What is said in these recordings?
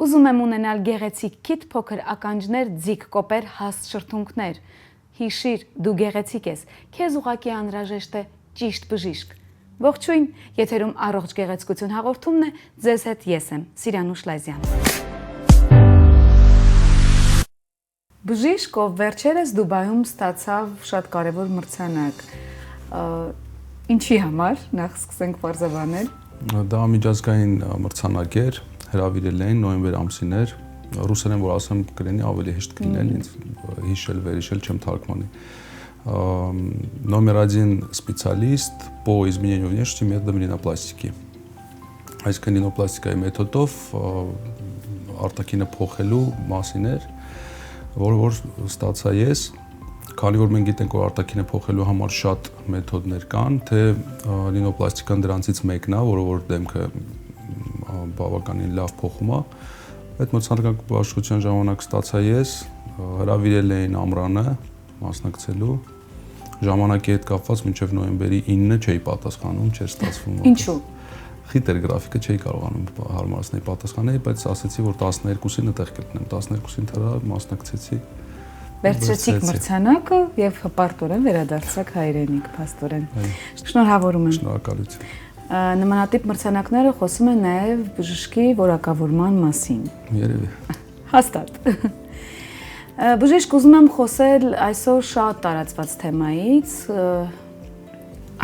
Ուզում եմ ունենալ գեղեցիկ քիթ փոքր ականջներ, ձիգ կոպեր, հաստ շրթունքներ։ Հիշիր, դու գեղեցիկ ես, քեզ ուղղակի անհրաժեշտ է ճիշտ բժիշկ։ Ողջույն, եթերում առողջ գեղեցկություն հաղորդումն է, ձեզ հետ ես եմ, Սիրանուշ Լազյան։ Բժիշկ, ով վերջերս Դուբայում ստացավ շատ կարևոր մրցանակ։ Ինչի համար, նախ սկսենք պարզաբանել։ Դա միջազգային մրցանակ էր, հրավիրել էին նոյեմբեր ամսին էր, ռուսերեն որ ասեմ կլինի ավելի հեշտ կլիներ, ինձ հիշել, վերհիշել չեմ թարգմանի։ Номер 1 специалист по изменению внешности методом ринոպլաստիկի։ Այսինքն ռինոպլաստիկայի մեթոդով արտաքինը փոխելու մասին էր, որ ստացա ես, քանի որ մենք գիտենք, որ արտաքինը փոխելու համար շատ մեթոդներ կան, թե ռինոպլաստիկան դրանցից մեկն է, որը որ դեմքը բավականին լավ փոխում է։ Այդ մրցանակի աշխատության ժամանակ ստացա ես, հրավիրել էին Ամրանը մասնակցելու։ Ժամանակի հետ կապված մինչև նոյեմբերի 9-ը չէի պատասխանում, չէր ստացվում։ Ինչու՞։ Խիտ էր գրաֆիկը, չէի կարողանում հարմարացնել պատասխանել, բայց ասացի, որ 12-ին այդտեղ կգտնեմ, 12-ին թվա մասնակցեցի։ Վերցրեցիք մրցանակը եւ հպարտորեն վերադարձաք հայրենիք, փաստորեն։ Շնորհավորում եմ։ Շնորհակալություն։ Նմանատիպ մրցանակները խոսում են նաև բժշկի որակավորման մասին։ Երևի։ Հաստատ։ Բժիշկ, ուզում եմ խոսել այսօր շատ տարածված թեմայից։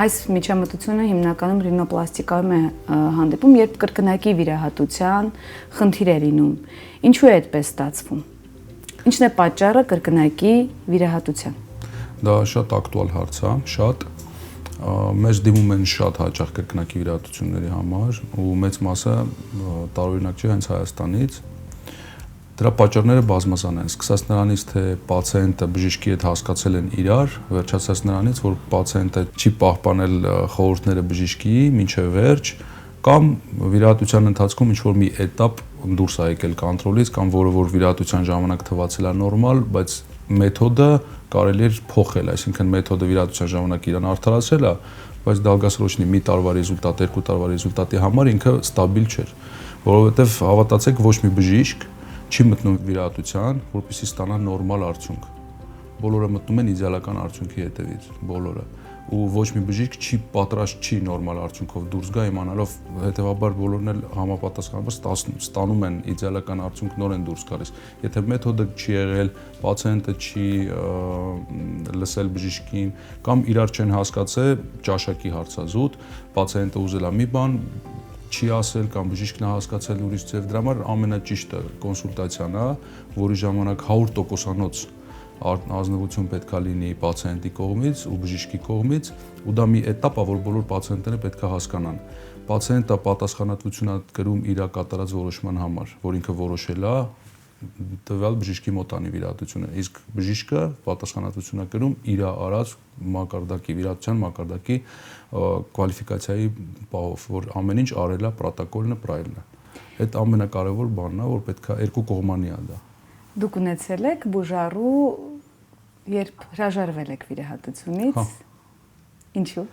Այս միջամտությունը հիմնականում ռինոպլաստիկայում է հանդիպում, երբ կրկնակի վիրահատության խնդիր է լինում։ Ինչու է այդպես ստացվում։ Ինչն է պատճառը կրկնակի վիրահատության։ Դա շատ ակտուալ հարց է, շատ մեզ դիմում են շատ հաճախ կրկնակի վիրահատությունների համար ու մեծ մասը տարօրինակ չէ հենց Հայաստանից։ Դրա պատճառները բազմազան են, սկսած նրանից, թե պացիենտը բժիշկի հետ հասկացել են իրար, վերջացած նրանից, որ պացիենտը չի պահպանել խորհուրդները բժիշկի մինչև վերջ, կամ վիրահատության ընթացքում ինչ-որ մի էտապ դուրս է եկել կոնտրոլից, կամ որը որ վիրահատության ժամանակ թվացել է նորմալ, բայց մեթոդը կարելի էր փոխել, այսինքն մեթոդը վիրահատության ժամանակ իրան արդարացրել է, բայց դալգասրոչնի մի տարվա ռեզուլտատ, երկու տարվա ռեզուլտատի համար ինքը ստաբիլ չէր, որովհետև հավատացեք ոչ մի բժիշկ չի մտնում վիրահատության, որպեսզի ստանա նորմալ արդյունք։ Բոլորը մտնում են իդեալական արդյունքի հետևից, բոլորը։ Ու ոչ մի բժիշկ չի պատրաստ չի նորմալ արդյունքով դուրս գա իմանալով, հետեւաբար բոլորն էլ համապատասխանաբար ստանում են իդեալական արդյունք, նոր են դուրս գալիս։ Եթե մեթոդը չի եղել, պացիենտը չի լսել բժիշկին կամ իրար չեն հասկացել, ճաշակի հարցազուտ, պացիենտը ուզել է մի բան, չի ասել կամ բժիշկն է հասկացել ուրիշ ձև, դրա համար ամենաճիշտը կոնսուլտացիան է, որի ժամանակ 100%-անոց ազնվություն պետք է լինի պացիենտի կողմից ու բժիշկի կողմից, ու դա մի էտապ է, որ բոլոր պացիենտները պետք է հասկանան։ Պացիենտը պատասխանատվություն է կրում իր կատարած որոշման համար, որ ինքը որոշել է տվյալ բժիշկի մոտանի վիրահատությունը, իսկ բժիշկը պատասխանատվություն է կրում իր արած մակարդակի, վիրահատության մակարդակի կվալիֆիկացիայի պահով, որ ամեն ինչ արել է, պրոտոկոլն է, պրայլն է։ Այդ ամենակարևոր բանն է, որ պետք է երկու կողմանի է դա։ Դուք ունեցել եք բուժառու, երբ հրաժարվել եք վիրահատությունից։ Ինչու։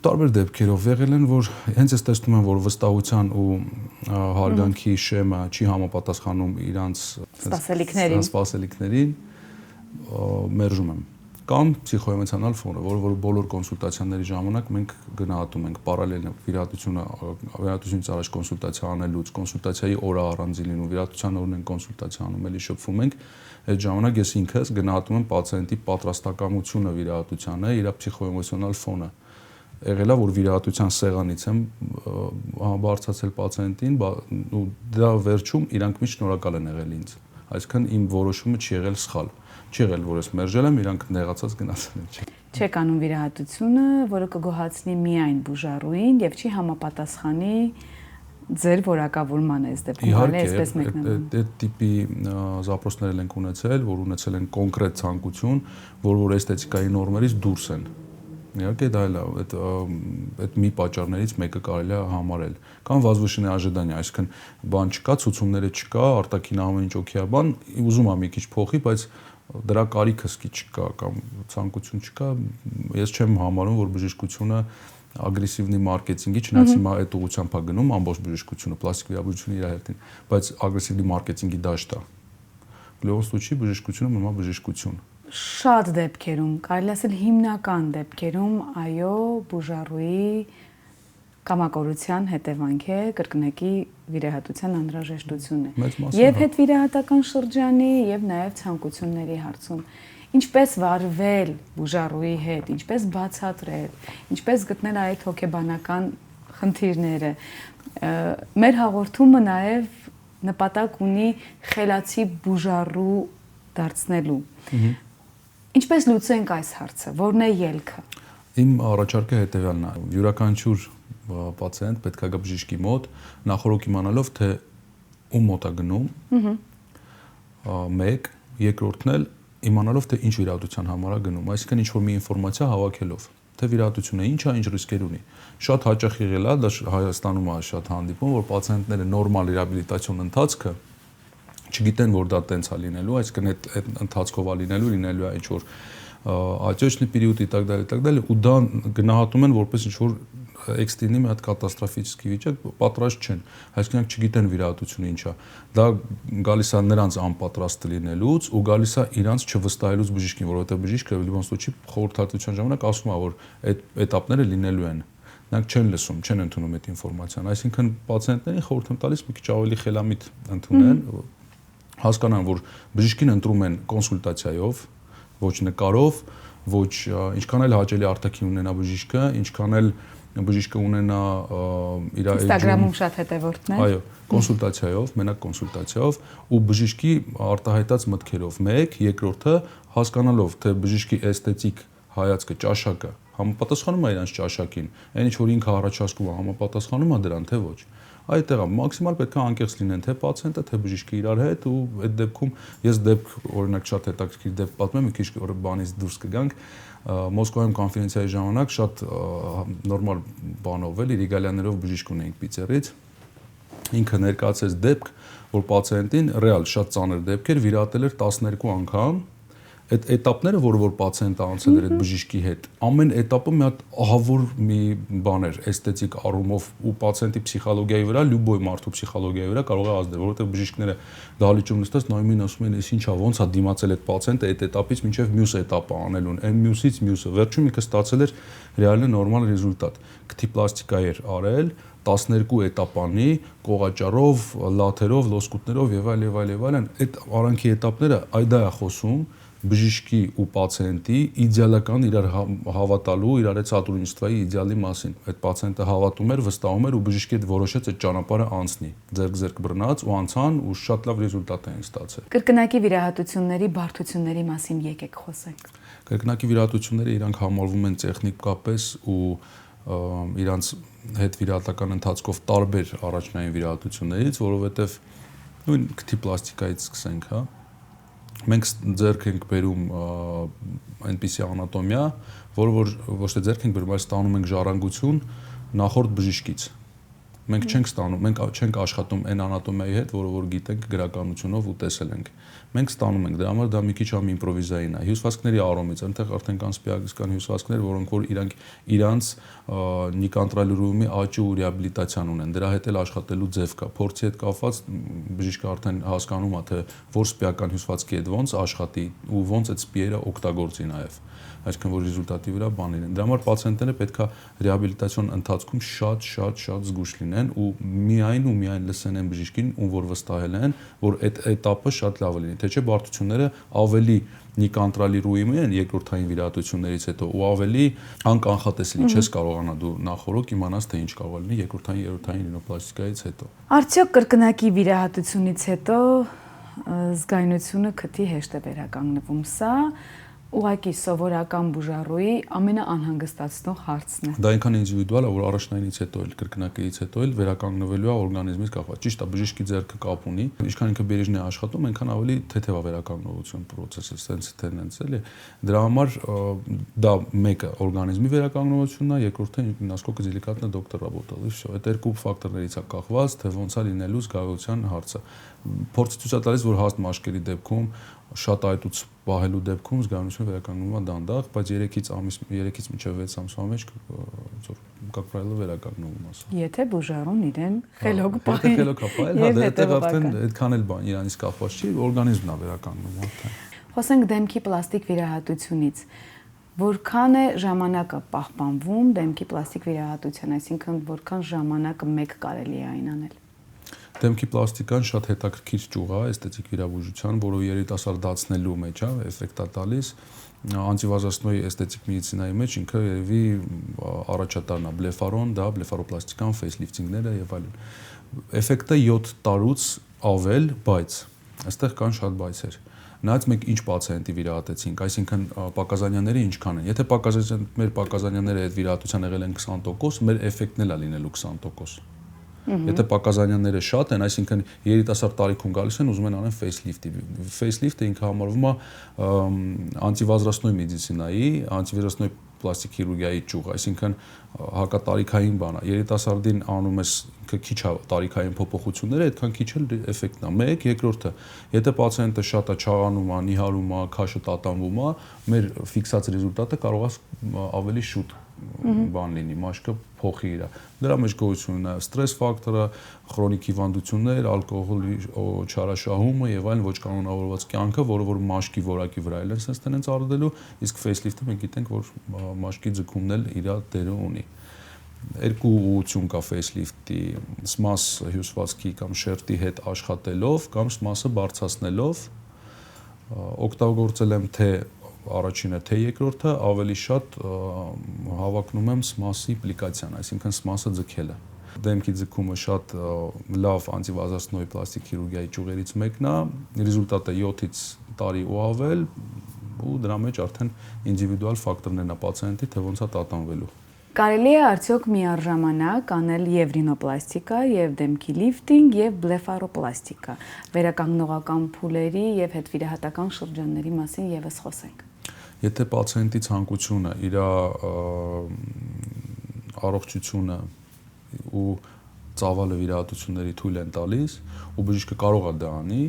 Տարբեր դեպքերով եղել են, որ հենց ես տեսնում եմ, որ վստահության ու հարգանքի շեմը չի համապատասխանում իրանց սպասելիքներին, մերժում եմ։ Կամ փսիխոէմոցիոնալ ֆոնը, որ բոլոր կոնսուլտացիաների ժամանակ մենք գնահատում ենք պարալել վիրահատությունից առաջ կոնսուլտացիա անելուց, կոնսուլտացիայի օրը առանձին լինում, վիրահատության օրն են կոնսուլտացիա անում, էլի շփվում ենք, այդ ժամանակ ես ինքս գնահատում եմ պացիենտի պատրաստակամությունը վիրահատությանը, իր փսիխոէմոցիոնալ ֆոնը։ Եղել է, որ վիրահատության սեղանից եմ բարձրացել պացիենտին, ու դրա վերջում իրանք միշտ շնորհակալ են եղել ինձ։ Այսինքն իմ որոշումը չի եղել սխալ։ Չի եղել, որ ես մերժել եմ, իրանք նեղացած գնացել են։ Չեք անում վիրահատությունը, որը կգոհացնի միայն բուժառուին եւ չի համապատասխանի ձեր որակավորմանը այս դեպքում, այսպես մեկնաբանեմ։ Այդ տիպի զապրոցներ ենք ունեցել, որ ունեցել են կոնկրետ ցանկություն, որ էսթետիկայի նորմերից դուրս են։ Իհարկե դա էլ է, այդ մի պատճառներից մեկը կարելի է համարել։ Կամ возвышенное ожидание, այսինքն բան չկա, ցուցումները չկա, արտաքին ամեն ինչ օքեյ է, բան ուզում եմ մի քիչ փոխի, բայց դրա կարիքը սկի չկա կամ ցանկություն չկա, ես չեմ համարում, որ բժշկությունը ագրեսիվնի մարքեթինգի, չնայած հիմա այդ ուղղությամբ է գնում ամբողջ բժշկությունը, պլաստիկ վիրաբուժությունը իր հերթին, բայց ագրեսիվնի մարքեթինգի դաշտ է։ Լեոն Ստուչի բժշկությունը մնա բժշկություն։ Շատ դեպքերում, կարելի ասել հիմնական դեպքերում, այո, բուժառուի կամակորության հետևանք է կրկնակի վիրահատության անհրաժեշտությունը։ Եվ հետվիրահատական շրջանի, եւ նաեւ ցանկությունների հարցում։ Ինչպես վարվել բուժառուի հետ, ինչպես բացատրել, ինչպես գտնել այդ հոգեբանական խնդիրները։ Մեր հաղորդումը նաեւ նպատակ ունի խելացի բուժառու դարձնելու։ Ինչպես լուծենք այս հարցը, որն է ելքը։ Իմ առաջարկը հետևյալն է. յուրաքանչյուր պացիենտ պետք է գա բժիշկի մոտ, նախորոք իմանալով թե ում մոտ է գնում։ Մեկ, երկրորդն էլ իմանալով թե ինչ վիրահատության համար է գնում, այսինքն ինչ որ մի ինֆորմացիա հավաքելով, թե վիրահատությունը ինչ է, ինչ ռիսկեր ունի։ Շատ հաճախ եղել է, դա Հայաստանում է շատ հանդիպում, որ պացիենտները նորմալ ռեհաբիլիտացիոն ընթացքը չգիտեն, որ դա տենց է լինելու, այսինքն այդ ընթացքով է լինելու է ինչ որ отечный период и так далее, ու դա գնահատում են որպես ինչ որ էքստրեմի մի հատ կատաստրոֆիչի վիճակ, պատրաստ չեն, այսինքն չգիտեն վիրահատությունը ինչ է։ Դա գալիս է նրանց անպատրաստ լինելուց ու գալիս է իրանց չվստահելուց բժիշկին, որովհետև բժիշկը Լևոն Ստուչի խորհրդատվության ժամանակ ասում է, որ այդ էտապները լինելու են։ Նրանք չեն լսում, չեն ընդունում այդ ինֆորմացիան, այսինքն պացիենտներին խորհուրդ եմ տալիս մի քիչ ավելի խելամիտ ընդունեն, հասկանան, որ բժիշկին ընտրում են կոնսուլտացիայով, ոչ նկարով, ոչ ինչքան էլ հաճելի արտաքին ունենա բժիշկը, ինչքան էլ բժիշկը ունենա իր Instagram-ում շատ հետևորդներ։ Այո, կոնսուլտացիայով, մենակ կոնսուլտացիայով ու բժիշկի արտահայտած մտքերով։ Մեկ, երկրորդը հասկանալով, թե բժիշկի էսթետիկ հայացքը, ճաշակը համապատասխանում է իրանց ճաշակին, այն ինչ որ ինքը առաջարկում է, համապատասխանում է դրան, թե ոչ։ Այդտեղ է մաքսիմալ պետք է անկեղծ լինեն թե պացիենտը, թե բժիշկը իրար հետ ու այդ դեպքում ես օրինակ շատ հետաքրքիր դեպք պատմեմ, մի քիչ բանից դուրս կգանք։ Մոսկվայում կոնֆերենցիայի ժամանակ շատ նորմալ բանով էլի Ռիգալյաներով բժիշկ ունեինք Պիցերից։ Ինքը ներկայացրեց դեպք, որ պացիենտին ռեալ շատ ծանր դեպք էր, վիրահատել էր 12 անգամ։ Այդ էտապները, որ պացիենտը անցել էր այդ բժիշկի հետ, ամեն էտապը մի հատ ահավոր մի բան էր, էսթետիկ առումով ու պացիենտի փսիխոլոգիայի վրա, լյուբոյ մարդու փսիխոլոգիայի վրա կարող է ազդել, որովհետև բժիշկները դահլիճում նստած նայում են, ասում են, «Էս ի՞նչ է, ոնց է դիմացել այդ պացիենտը այդ էտապից մինչև մյուս էտապը անելուն, այն մյուսից մյուսը»։ Վերջում ինքը ստացել էր ռեալը նորմալ ռեզուլտատ։ Քթի պլաստիկա էր արել 12 էտապանի, կողաճարով, լաթերով, լոսկուտներով եւ այլն, այդ արանքի էտապները այդա է խոսում բժիշկի ու պացիենտի իդեալական իրար հավատալու, իրար հետ սատրудничествայի իդեալի մասին։ Այդ պացիենտը հավատում էր, վստահում էր ու բժիշկի հետ որոշեց այդ ճանապարհը անցնի։ Ձեռք բռնած ու անցան ու շատ լավ ռեզուլտատ էին ստացել։ Կրկնակի վիրահատությունների բարդությունների մասին եկեք խոսենք։ Կրկնակի վիրահատությունները իրանք համարվում են տեխնիկապես ու իրանց հետ վիրահատական ընթացքով տարբեր առաջնային վիրահատություններից, որովհետև նույն քթի պլաստիկայից սկսենք, հա։ Մենք ձեռք ենք բերում այնպիսի անատոմիա, որ ոչ թե ձեռք ենք բերում, այլ ստանում ենք ժառանգություն նախորդ բժիշկից։ Մենք չենք աշխատում այն անատոմիայի հետ, որ գիտենք գրականությունով ու տեսել ենք։ Մենք ստանում ենք, դրա համար դա մի քիչ իմպրովիզային է։ Հյուսվածքների առումից այնտեղ արդեն կան սպեակական հյուսվածքներ, որոնք որ իրանց նիկանտրալյուրումի աճի ու ռեհաբիլիտացիան ունեն։ Դրա հետ էլ աշխատելու ձև կա։ Փորձի հետ կապված բժիշկը արդեն հասկանում է, թե որ սպեական հյուսվածքի հետ ոնց աշխատի ու ոնց այդ սպիերը օգտագործի նաև։ Այսինքն որ ռեզուլտատի վրա բան լինեն։ Դրա համար պացիենտները պետք է ռեհաբիլիտացիոն ընթացքում շատ զգուշ լինեն ու միայն լսեն այն բժիշկին, ում որ վստահել են, որ այդ էտապը շատ լավ լինի, թե չէ բարդությունները ավելի նիկանտրալիրուի են երկրորդային վիրահատություններից հետո ու ավելի անկանխատեսելի չես կարողանա դու նախորոք իմանաս թե ինչ կարող լինի երկրորդային, երրորդային ռինոպլաստիկայից հետո։ Արդյոք կրկնակի վիրահատությունից հետո զգայունությունը քթի հեշտ է վերականգնվում, սա ուղղակի սովորական բուժառուի ամենաանհանգստացնող հարցն է։ Դա այնքան ինդիվիդուալ է, որ առաջնայինից հետո էլ կրկնակից հետո էլ վերականգնվելու է օրգանիզմից կախված։ Ճիշտ է, բժիշկի ձեռքը կապ ունի, ինչքան ինքը բերիժն է աշխատում, այնքան ավելի թեթև է վերականգնողություն process-ը, sense tendency էլի։ Դրա համար դա մեկը օրգանիզմի վերականգնողությունն է, երկրորդը насколько деликатно доктор работал, и всё։ Այդ երկու ֆակտորներից է կախված, թե ոնց է լինելու զգայունության հարցը։ Փորձը ցույց է տալիս, որ հաստ մաշկերի դեպքում շատ այտուց պահելու դեպքում զգայունությունը վերականգնվում է դանդաղ, բայց 3-ից մինչև 6 ամսվա մեջ как правило վերականգնվում ասա։ Եթե բուժարուն իրեն խելոք պահի։ Եթե խելոք պահի, հա, դա արդեն այդքան էլ բան իրանից կախված չի, օրգանիզմն է վերականգնում արդեն։ Խոսենք դեմքի պլաստիկ վիրահատությունից։ Որքան է ժամանակը պահպանվում դեմքի պլաստիկ վիրահատության, այսինքն որքան ժամանակը մեկ կարելի է այն անել։ Դեմքի պլաստիկան շատ հետաքրքիր ճյուղ է էսթետիկ վիրաբուժության, որը երիտասարդացնելու մեջ է էֆեկտ է տալիս։ Անտիվազացնոյի էսթետիկ մեդիցինայի մեջ ինքը երևի առաջատարն է բլեֆարոն, դա բլեֆարոպլաստիկան, ֆեյսլիֆտինգները եւ այլն։ Էֆեկտը 7 տարուց ավել, բայց այստեղ կան շատ բայցեր։ Նայած մենք ինչ պացիենտի վիրահատեցինք, այսինքն պակազանյաները ինչքան են։ Եթե մեր պակազանյաները այդ վիրահատության եղել են 20%, մեր էֆեկտն էլ է լինելու 20%։ Եթե պակազանյաները շատ են, այսինքն երիտասարդ տարիքում գալիս են, ուզում են անեն ֆեյսլիֆտի։ Ֆեյսլիֆտը ինքը համարվում է անտիվազրաստնոյ մեդիցինայի, անտիվազրաստնոյ պլաստիկ քիրուրգիայի ճյուղ, այսինքն հակատարիքային բան է։ Երիտասարդին անում ես ինքը քիչ տարիքային փոփոխությունները, այդքան քիչ էլ էֆեկտն է։ Մեկ, երկրորդը, եթե պացիենտը շատ է չաղանում է, նիհարում է, քաշը տատանվում է, մեր ֆիքսած ռեզուլտատը կարող է ավելի շուտ բան լինի, մաշկը փոխի իր։ Դրա մեջ գոյություն ունի ստրես ֆակտորը, քրոնիկ հիվանդություններ, ալկոհոլի չարաշահումը եւ այլն ոչ կանոնավորված կյանքը, որը որ մաշկի որակի վրա էլ են sense տենց արձդելու, իսկ ֆեյսլիֆտը մենք գիտենք, որ մաշկի ձգումն էլ իր դերը ունի։ Երկու ուղղություն կա ֆեյսլիֆտի՝ սմաս հյուսվածքի կամ շերտի հետ աշխատելով կամ սմասը բարձրացնելով։ Օգտագործել եմ թե առաջինը թե երկրորդը, ավելի շատ հավակնում եմ սմասի պլիկացիան, այսինքն սմասը ձգելը։ Դեմքի ձգումը շատ լավ անտիվազրաստնոյ պլաստիկ քիրուրգիայի ճյուղերից մեկն է, ռեզուլտատը 7-ից տարի ու ավել, ու դրա մեջ արդեն ինդիվիդուալ ֆակտորներն է պացիենտի, թե ոնց է տատանվելու։ Կարելի է արդյոք միառժամանակ անել եւ ռինոպլաստիկա, եւ դեմքի լիֆտինգ, եւ բլեֆարոպլաստիկա։ Վերականգնողական փուլերի եւ հետվիրահատական շրջանների մասին եւս խոսենք։ Եթե պացիենտի ցանկությունը, իր առողջությունը ու ծավալը վիրահատությունների թույլ են տալիս, ու բժիշկը կարող է դա անի,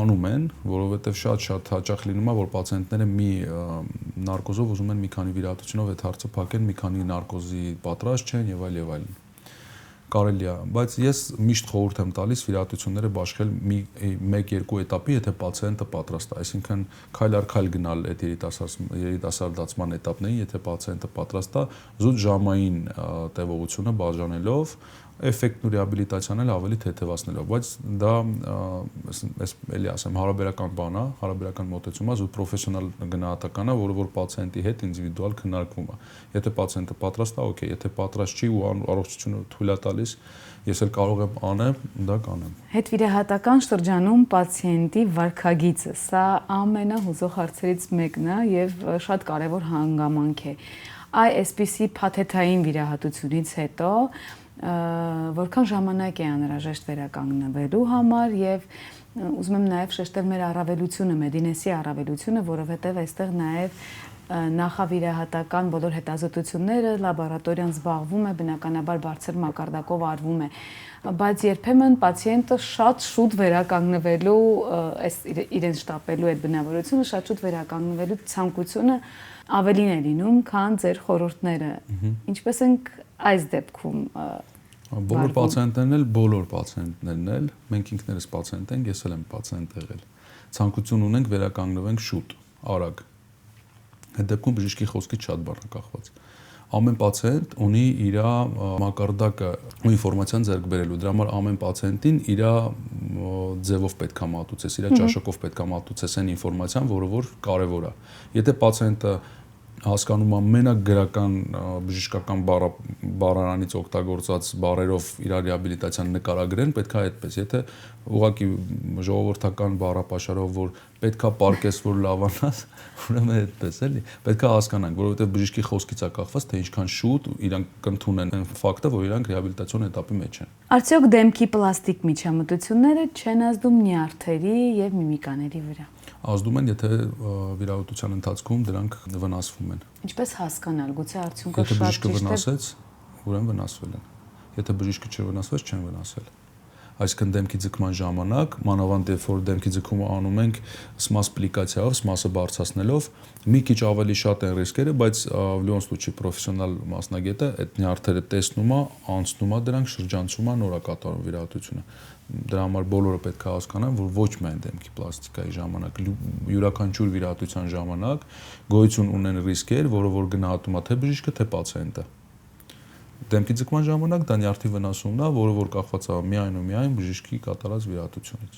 անում են, որովհետև շատ հաճախ լինում է, որ պացիենտները մի նարկոզով ուզում են մի քանի վիրահատությունով այդ հարցը փակեն, մի քանի նարկոզի պատրաստ չեն եւ այլ։ Կարելի է, բայց ես միշտ խորհուրդ եմ տալիս վիրահատությունները բաշխել 1-2 էտապի, եթե պացիենտը պատրաստ է, այսինքն քայլ առ քայլ գնալ այդ երիտասարդացման էտապներին, եթե պացիենտը պատրաստ է, զուտ ժամային տևողությունը բաժանելով, էֆեկտն ու ռեաբիլիտացիան էլ ավելի թեթևացնելով, բայց դա էլի ասեմ, հարաբերական բան է, հարաբերական մոտեցում է, զուտ պրոֆեսիոնալ գնահատական է, որը որ պացիենտի հետ ինդիվիդուալ քննարկվում է։ Եթե պացիենտը պատրաստ է, օքեյ, եթե պատրաստ չի ու առողջությունը թույլ է տալիս, ես էլ կարող եմ անեմ, դա կանեմ։ Հետվիրահատական շրջանում պացիենտի վարքագիծը, սա ամենահուզող հարցերից մեկն է եւ շատ կարեւոր հանգամանք է։ Այսպիսի փաթեթային վիրահատությունից հետո որքան ժամանակ է անհրաժեշտ վերականգնվելու համար եւ ուզում եմ նաեւ շեշտել մեր առավելությունը, Մեդինեսի առավելությունը, որովհետեւ այստեղ նաեւ նախավիրահատական բոլոր հետազոտությունները լաբորատորիան զբաղվում է, բնականաբար բարձր մակարդակով արվում է, բայց երբեմն պացիենտը շատ շուտ վերականգնվելու, այս իրեն շտապելու այդ բնավորությունը, շատ շուտ վերականգնվելու ցանկությունը ավելին է լինում, քան ձեր խորհուրդները։ Ինչպես ենք այս դեպքում բոլոր պացիենտներն էլ, մենք ինքներս պացիենտ ենք, ես էլ եմ պացիենտ եղել։ Ցանկություն ունենք վերականգնվենք շուտ, արագ։ Այդ դեպքում բժշկի խոսքից շատ բան է կախված։ Ամեն պացիենտ ունի իր մակարդակը ու ինֆորմացիան ձեռք բերելու։ Դրա համար ամեն պացիենտին իր ձևով պետք է մատուցես, իր ճաշակով պետք է մատուցես այն ինֆորմացիան, որը որ կարևոր է։ Եթե պացիենտը հասկանում եմ մենակ գրական բժշկական բառարանից օգտագործած բառերով իր ռեաբիլիտացիան նկարագրեն, պետք է այդպես։ Եթե ուղղակի ժողովրդական բառապաշարով, որ պետքա պարկես, որ լավանաս, ուրեմն այդպես էլի։ Պետք է հասկանանք, որովհետև բժշկի խոսքից է կախված, թե ինչքան շուտ իրանք կընդունեն այն ֆակտը, որ իրանք ռեաբիլիտացիոն էտապի մեջ են։ Արդյոք դեմքի պլաստիկ միջամտությունները չեն ազդում նյարդերի եւ միմիկաների վրա։ Ազդում են, եթե վիրահատության ընթացքում դրանք վնասվում են։ Ինչպես հասկանալ, գուցե արդյունքը շատ ճիշտ է։ Եթե բժիշկը վնասեց, ուրեմն վնասվել են։ Եթե բժիշկը չվնասվեց, չեն վնասվել։ այսինքն դեմքի ձգման ժամանակ, մանավանդ երբ որ դեմքի ձգումը անում ենք սմաս պլիկացիայով, սմասը բարձրացնելով, մի քիչ ավելի շատ են ռիսկերը, բայց в любом случае պրոֆեսիոնալ մասնագետը այդ նյարդերը տեսնում է, անցնում է դրանք, շրջանցում է, նոր է կատարում վիրահատությունը։ Դրա համար բոլորը պետք է հասկանան, որ ոչ միայն դեմքի պլաստիկայի ժամանակ, յուրաքանչյուր վիրահատության ժամանակ գոյություն ունեն ռիսկեր, որը որ գնահատում է թե բժիշկը, թե պացիենտը։ Դեմքի ձգման ժամանակ դա նյարդի վնասումն է, որը որ կախված է միայն ու միայն բժիշկի կատարած վիրահատությունից։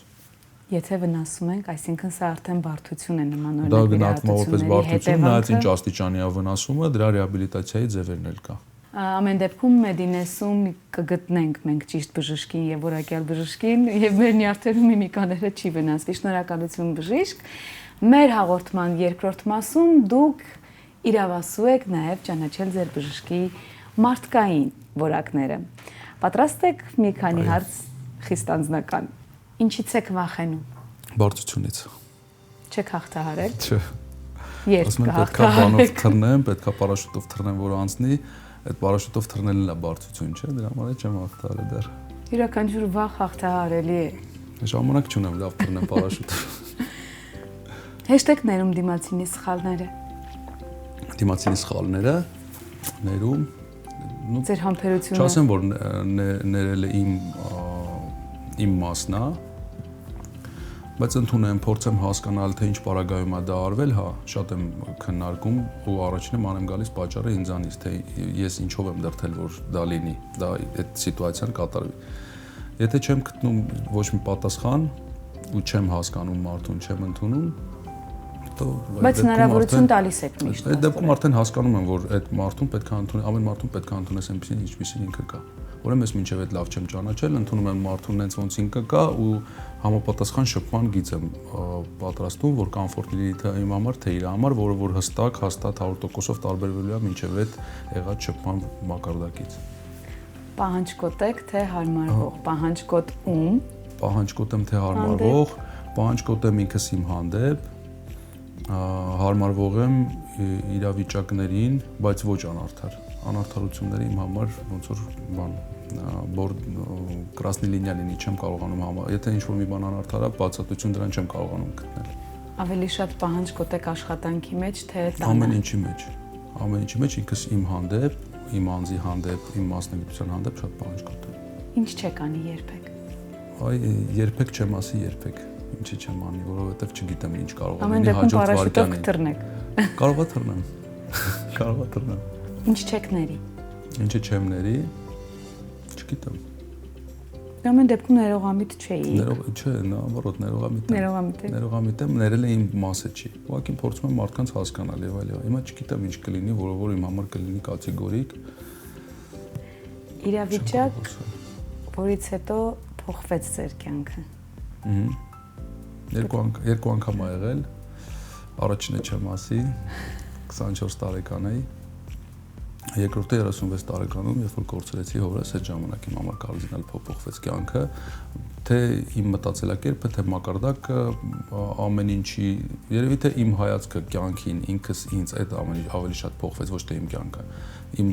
Եթե վնասում ենք, այսինքն սա արդեն բարդություն է նման օրինակ։ Դա գնահատվում է որպես բարդություն, նայած ինչ աստիճանի է վնասումը, դրա ռեաբիլիտացիայի ձևերն էլ կա։ Ամեն դեպքում Մեդինեսում կգտնենք մենք ճիշտ բժշկին եւ որակյալ բժշկին եւ մեր նյարդերում միմիկաները չի վնասվի։ Շնորհակալություն բժիշկ։ Մեր հաղորդման երկրորդ մասում դուք իրավասու եք նաեւ ճանաչել ձեր բժշկի մարդկային որակները։ Պատրաստ եք մի քանի հարց խիստ անձնական։ Ինչից եք վախենում։ Բարդությունից։ Չեք հաղթահարել։ Չէ։ Երբ կհաղթահարեք։ Պետքա պարաշուտով թռնեմ, որ անցնի, այդ պարաշուտով թռնելն է բարդություն, չէ՞, դրա համար չեմ հաղթահարել դեռ։ Յուրաքանչյուր վախ հաղթահարելի է։ Ժամանակ չունեմ լավ թռնեմ պարաշուտով։ Հեշտեկներում դիմացինի սխալները։ Դիմացինի սխալները ներում ձեր համբերությունը։ Չասեմ, որ ներելը իմ մասն է, բայց ընդունեմ, փորձեմ հասկանալ, թե ինչ պարագայում է դա արվել, հա, շատ եմ քննարկում ու առաջինը մանեմ գալիս պատճառը ինձանից, թե ես ինչով եմ դրթել, որ դա լինի, դա այդ սիտուացիան կատարվի։ Եթե չեմ գտնում ոչ մի պատասխան ու չեմ հասկանում մարդուն, չեմ ընդունում, բայց հնարավորություն տալիս եք միշտ։ Այդ դեպքում արդեն հասկանում եմ, որ այդ մարդուն պետք է ընդունել, ամեն մարդուն պետք է ընդունես այնպեսին, ինչպեսին ինքը կա։ Ուրեմն ես մինչև այդ լավ չեմ ճանաչել, ընդունում եմ մարդուն այնց ոնց ինքը կա ու համապատասխան շփման գիծ եմ պատրաստում, որ կոմֆորտելի թե իմ համար, թե իր համար, որը որ հստակ, հաստատ 100%-ով տարբերվելու է մինչև այդ եղած շփման մակարդակից։ Պահանջկոտ եք, թե հարմարվող, պահանջկոտ ում։ Պահանջկոտ եմ, թե հարմարվող, պահանջկոտ եմ ինքս իմ հանդեպ, հարմարվող եմ իրավիճակներին, բայց ոչ անարդար։ Անարդարությունները իմ համար ոնց որ կրասնի լինիա լինի, չեմ կարողանում եթե ինչ-որ մի բան անարդար է, բացատրություն դրան չեմ կարողանում գտնել։ Ավելի շատ պահանջկոտ եք աշխատանքի մեջ, թե տանը։ Ամեն ինչի մեջ։ Ամեն ինչի մեջ ինքս իմ հանդեպ, իմ անձի հանդեպ, իմ մասնագիտության հանդեպ շատ պահանջկոտ եմ։ Ինչ չեք անի երբեք։ Երբեք չեմ ասի երբեք։ Ինչի չեմ անի, որովհետև չգիտեմ ինչ կարող է լինի հաջորդ վարքյանին։ Կարող է թռնեմ։ Կարող է թռնեմ։ Ինչ չեք ների։ Ինչը չեմ ների, չգիտեմ։ Ամեն դեպքում ներողամիտ չէի։ Չէ, наоборот, ներողամիտ եմ։ Ներողամիտ եք։ Ներողամիտ եմ, ներելը իմ մասը չի։ Ուղղակի փորձում եմ մարդկանց հասկանալ եւ այլ։ Հիմա չգիտեմ ինչ կլինի, որ իմ համար կլինի կատեգորիկ։ Իրավիճակ, որից հետո փոխվեց ձեր կյանքը։ Երկու անգամ ա եղել, առաջինը չեմ ասի, 24 տարեկան էի, երկրորդը 36 տարեկանում, երբ որ կորցրեցի հորս, այդ ժամանակ իմ համար կարդինալ փոփոխվեց կյանքը, թե իմ մտածելակերպը, թե մակարդակը, ամեն ինչի, երևի թե իմ հայացքը կյանքին, ինքս ինձ այդ ավելի շատ փոխվեց, ոչ թե իմ կյանքը։ Իմ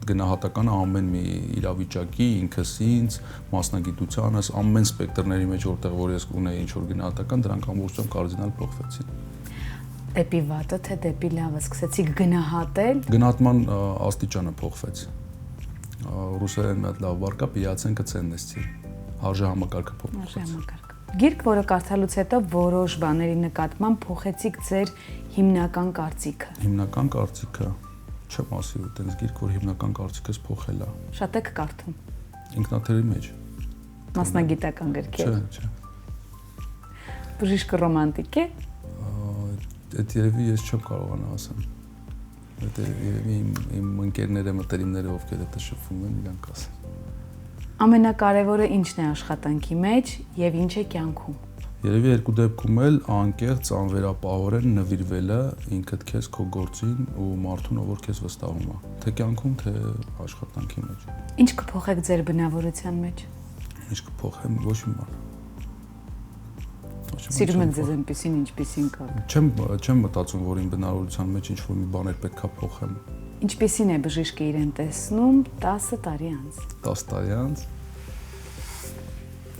գնահատականը ամեն մի իրավիճակի, ինքս ինձ, մասնագիտությանս, ամեն սպեկտրների մեջ որտեղ որ ես ունեի ինչ-որ գնահատական, դրանք ամբողջությամբ կարդինալ փոխվեցին։ Դեպի վատը, թե դեպի լավը սկսեցիք գնահատել։ Գնահատման աստիճանը փոխվեց։ Ռուսերեն մի հատ լավ բառ կա, պիացենկը ցեննեսցի։ Արժե համակարգը փոխվեց։ Գիրք, որը կարդալուց հետո որոշ բաների նկատմամբ փոխեցիք ձեր հիմնական կարծիքը։ Հիմնական կարծիքը չեմ ասի, ու տենց գիրք, որ հիմնական կարծիքս փոխել է։ Շատ եք կարդում։ Ինքնաթիռի մեջ։ Մասնագիտական գրքեր։ Չէ։ Բժիշկը ռոմանտիկ է։ Այդ երևի ես չեմ կարողանա ասեմ։ Այդ երևի իմ ընկերները, մտերիմները, ովքեր դա շփվում են, իրանք ասեն։ Ամենակարևորը ինչն է աշխատանքի մեջ եւ ինչ է կյանքում։ Երևի երկու դեպքում էլ անկեղծ, անվերապահորեն նվիրվելը ինքդ քեզ քո գործին ու մարդուն, ով որ քեզ վստահում է, թե կյանքում, թե աշխատանքի մեջ։ Ինչ կփոխեք ձեր բնավորության մեջ։ Ինչ կփոխեմ, ոչ մի բան։ Սիրում եք ձեզ այնպեսին, ինչպեսին կա։ Չեմ մտածում, որ իմ բնավորության մեջ ինչ-որ մի բաներ պետքա փոխեմ։ Ինչպեսին է բժիշկը իրեն տեսնում 10 տարի անց։ 10 տարի անց։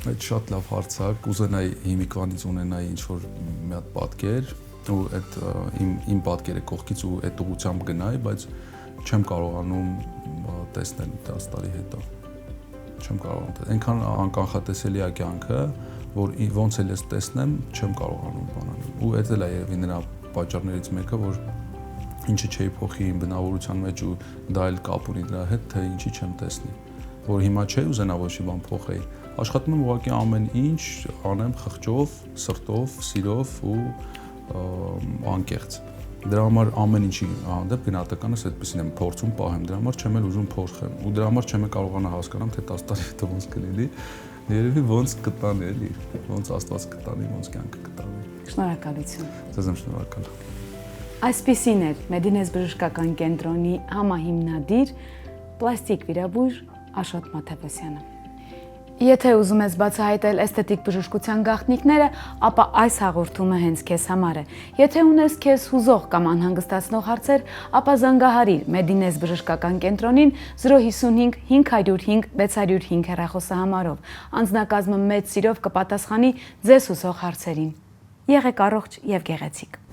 Այդ շատ լավ հարց է, կուզենայի հիմիկվանից ունենայի ինչ-որ մի հատ պատկեր ու այդ իմ պատկերը կողքից ու այդ ուղղությամբ գնայի, բայց չեմ կարողանում տեսնել 10 տարի հետո։ Չեմ կարողանում։ Այնքան անկանխատեսելի է կյանքը, որ ոնց էլ ես տեսնեմ, չեմ կարողանում բանալ։ Ու այդ էլ է երևի նրա պատճառներից մեկը, որ ինչի չէի փոխի իմ բնավորության մեջ ու դա էլ կապ ունի դրա հետ, թե ինչի չեմ տեսնի։ Որ հիմա չէ ուզենա ոչ մի բան փոխեի։ Աշխատում եմ ուղղակի ամեն ինչ անեմ խղճով, սրտով, սիրով ու անկեղծ։ Դրա համար ամեն ինչի հանդեպ գնահատականս այդպեսին եմ փորձում պահեմ, դրա համար չեմ էլ ուզում փոխեմ։ Ու դրա համար չեմ կարողանա հասկանամ, թե 10 տարի հետո ոնց կլինի։ Երևի ոնց կտանի էլի, ոնց Աստված կտանի, ոնց կյանքը կտանի։ Շնորհակալություն։ Ձեզ եմ շնորհակալ։ Այսպիսին էր Մեդինես բժշկական կենտրոնի համահիմնադիր պլաստիկ վիրաբույժ Աշոտ Մաթևոսյանը։ Եթե ուզում ես բացահայտել էսթետիկ բժշկության գաղտնիքները, ապա այս հաղորդումը հենց քեզ համար է։ Եթե ունես քեզ հուզող կամ անհանգստացնող հարցեր, ապա զանգահարիր Մեդինես բժշկական կենտրոնին 055 505 605 հեռախոսահամարով։ Անձնակազմը մեծ սիրով կպատասխանի ձեզ հուզող հարցերին։ Եղեք առողջ եւ գեղեցիկ։